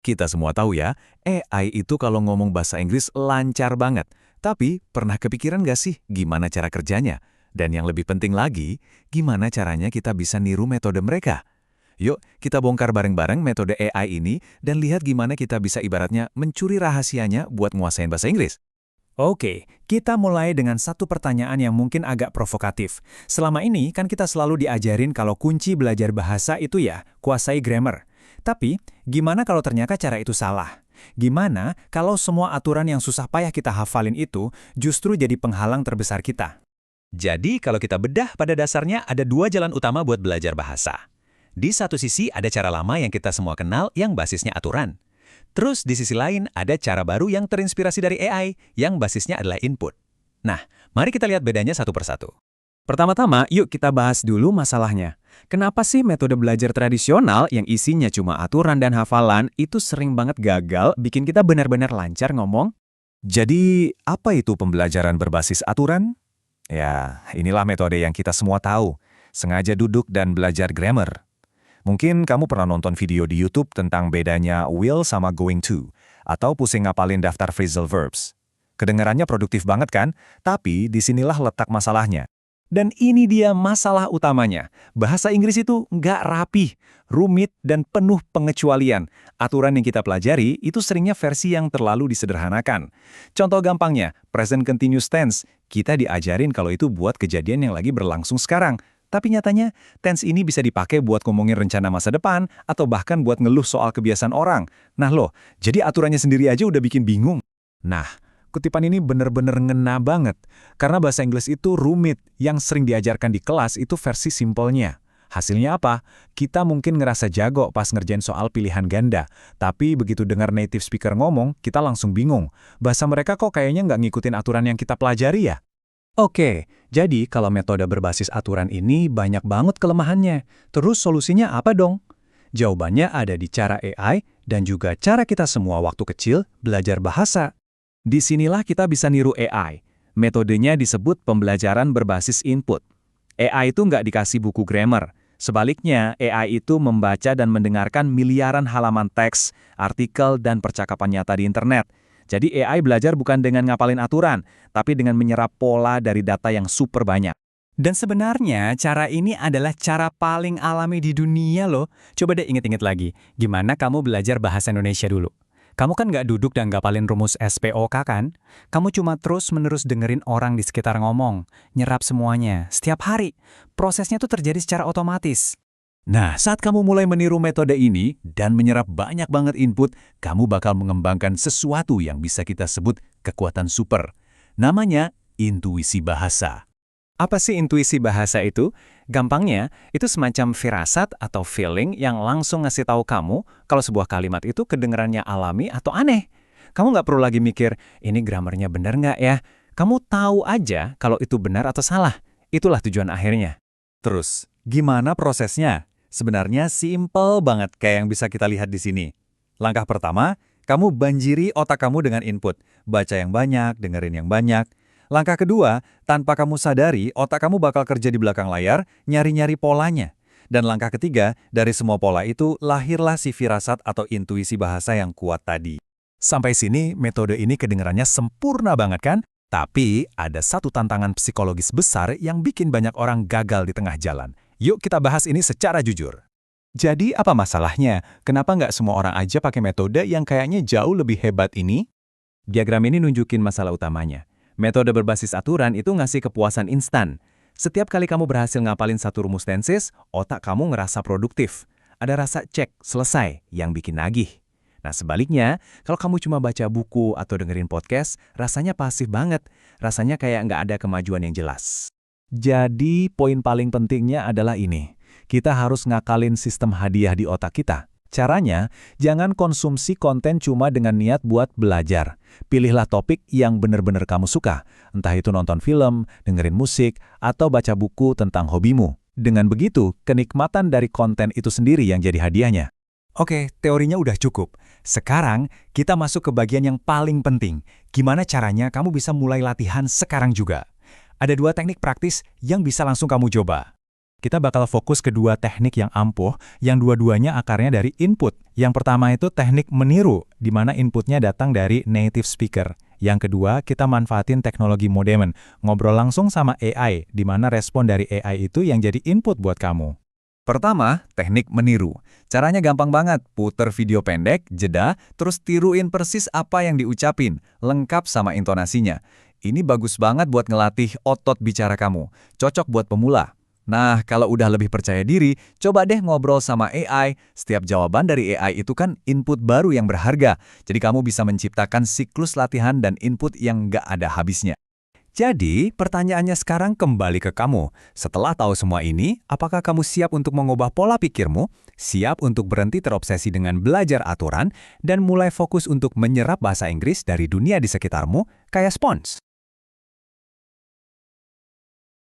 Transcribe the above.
Kita semua tahu ya, AI itu kalau ngomong bahasa Inggris lancar banget. Tapi, pernah kepikiran nggak sih gimana cara kerjanya? Dan yang lebih penting lagi, gimana caranya kita bisa niru metode mereka? Yuk, kita bongkar bareng-bareng metode AI ini dan lihat gimana kita bisa ibaratnya mencuri rahasianya buat nguasain bahasa Inggris. Oke, kita mulai dengan satu pertanyaan yang mungkin agak provokatif. Selama ini kan kita selalu diajarin kalau kunci belajar bahasa itu ya, kuasai grammar. Tapi, gimana kalau ternyata cara itu salah? Gimana kalau semua aturan yang susah payah kita hafalin itu justru jadi penghalang terbesar kita? Jadi, kalau kita bedah pada dasarnya ada dua jalan utama buat belajar bahasa. Di satu sisi ada cara lama yang kita semua kenal yang basisnya aturan. Terus di sisi lain ada cara baru yang terinspirasi dari AI yang basisnya adalah input. Nah, mari kita lihat bedanya satu persatu. Pertama-tama, yuk kita bahas dulu masalahnya. Kenapa sih metode belajar tradisional yang isinya cuma aturan dan hafalan itu sering banget gagal bikin kita benar-benar lancar ngomong? Jadi, apa itu pembelajaran berbasis aturan? Ya, inilah metode yang kita semua tahu. Sengaja duduk dan belajar grammar. Mungkin kamu pernah nonton video di YouTube tentang bedanya will sama going to, atau pusing ngapalin daftar phrasal verbs. Kedengarannya produktif banget kan? Tapi disinilah letak masalahnya. Dan ini dia masalah utamanya. Bahasa Inggris itu nggak rapih, rumit, dan penuh pengecualian. Aturan yang kita pelajari itu seringnya versi yang terlalu disederhanakan. Contoh gampangnya, present continuous tense. Kita diajarin kalau itu buat kejadian yang lagi berlangsung sekarang. Tapi nyatanya, tense ini bisa dipakai buat ngomongin rencana masa depan atau bahkan buat ngeluh soal kebiasaan orang. Nah loh, jadi aturannya sendiri aja udah bikin bingung. Nah, kutipan ini bener-bener ngena banget. Karena bahasa Inggris itu rumit, yang sering diajarkan di kelas itu versi simpelnya. Hasilnya apa? Kita mungkin ngerasa jago pas ngerjain soal pilihan ganda. Tapi begitu dengar native speaker ngomong, kita langsung bingung. Bahasa mereka kok kayaknya nggak ngikutin aturan yang kita pelajari ya? Oke, jadi kalau metode berbasis aturan ini banyak banget kelemahannya. Terus solusinya apa dong? Jawabannya ada di cara AI dan juga cara kita semua waktu kecil belajar bahasa. Disinilah kita bisa niru AI. Metodenya disebut pembelajaran berbasis input. AI itu nggak dikasih buku grammar. Sebaliknya, AI itu membaca dan mendengarkan miliaran halaman teks, artikel, dan percakapan nyata di internet. Jadi AI belajar bukan dengan ngapalin aturan, tapi dengan menyerap pola dari data yang super banyak. Dan sebenarnya cara ini adalah cara paling alami di dunia loh. Coba deh inget-inget lagi, gimana kamu belajar bahasa Indonesia dulu? Kamu kan nggak duduk dan ngapalin rumus SPOK kan? Kamu cuma terus-menerus dengerin orang di sekitar ngomong, nyerap semuanya, setiap hari. Prosesnya tuh terjadi secara otomatis. Nah, saat kamu mulai meniru metode ini dan menyerap banyak banget input, kamu bakal mengembangkan sesuatu yang bisa kita sebut kekuatan super. Namanya intuisi bahasa. Apa sih intuisi bahasa itu? Gampangnya, itu semacam firasat atau feeling yang langsung ngasih tahu kamu kalau sebuah kalimat itu kedengarannya alami atau aneh. Kamu nggak perlu lagi mikir, ini gramernya benar nggak ya? Kamu tahu aja kalau itu benar atau salah. Itulah tujuan akhirnya. Terus, gimana prosesnya? Sebenarnya simple banget kayak yang bisa kita lihat di sini. Langkah pertama, kamu banjiri otak kamu dengan input. Baca yang banyak, dengerin yang banyak. Langkah kedua, tanpa kamu sadari, otak kamu bakal kerja di belakang layar, nyari-nyari polanya. Dan langkah ketiga, dari semua pola itu, lahirlah si firasat atau intuisi bahasa yang kuat tadi. Sampai sini, metode ini kedengarannya sempurna banget kan? Tapi ada satu tantangan psikologis besar yang bikin banyak orang gagal di tengah jalan. Yuk kita bahas ini secara jujur. Jadi apa masalahnya? Kenapa nggak semua orang aja pakai metode yang kayaknya jauh lebih hebat ini? Diagram ini nunjukin masalah utamanya. Metode berbasis aturan itu ngasih kepuasan instan. Setiap kali kamu berhasil ngapalin satu rumus tenses, otak kamu ngerasa produktif. Ada rasa cek, selesai, yang bikin nagih. Nah sebaliknya, kalau kamu cuma baca buku atau dengerin podcast, rasanya pasif banget. Rasanya kayak nggak ada kemajuan yang jelas. Jadi poin paling pentingnya adalah ini. Kita harus ngakalin sistem hadiah di otak kita. Caranya, jangan konsumsi konten cuma dengan niat buat belajar. Pilihlah topik yang benar-benar kamu suka. Entah itu nonton film, dengerin musik, atau baca buku tentang hobimu. Dengan begitu, kenikmatan dari konten itu sendiri yang jadi hadiahnya. Oke, teorinya udah cukup. Sekarang, kita masuk ke bagian yang paling penting. Gimana caranya kamu bisa mulai latihan sekarang juga? Ada dua teknik praktis yang bisa langsung kamu coba. Kita bakal fokus ke dua teknik yang ampuh, yang dua-duanya akarnya dari input, Yang pertama itu teknik meniru, di mana inputnya datang dari native speaker. Yang kedua, kita manfaatin teknologi modern, ngobrol langsung sama AI, di mana respon dari AI itu yang jadi input buat kamu. Pertama, teknik meniru. Caranya gampang banget, puter video pendek, jeda, terus tiruin persis apa yang diucapin, lengkap sama intonasinya. Ini bagus banget buat ngelatih otot bicara kamu, cocok buat pemula. Nah, kalau udah lebih percaya diri, coba deh ngobrol sama AI. Setiap jawaban dari AI itu kan input baru yang berharga. Jadi kamu bisa menciptakan siklus latihan dan input yang nggak ada habisnya. Jadi, pertanyaannya sekarang kembali ke kamu. Setelah tahu semua ini, apakah kamu siap untuk mengubah pola pikirmu, siap untuk berhenti terobsesi dengan belajar aturan, dan mulai fokus untuk menyerap bahasa Inggris dari dunia di sekitarmu, kayak spons?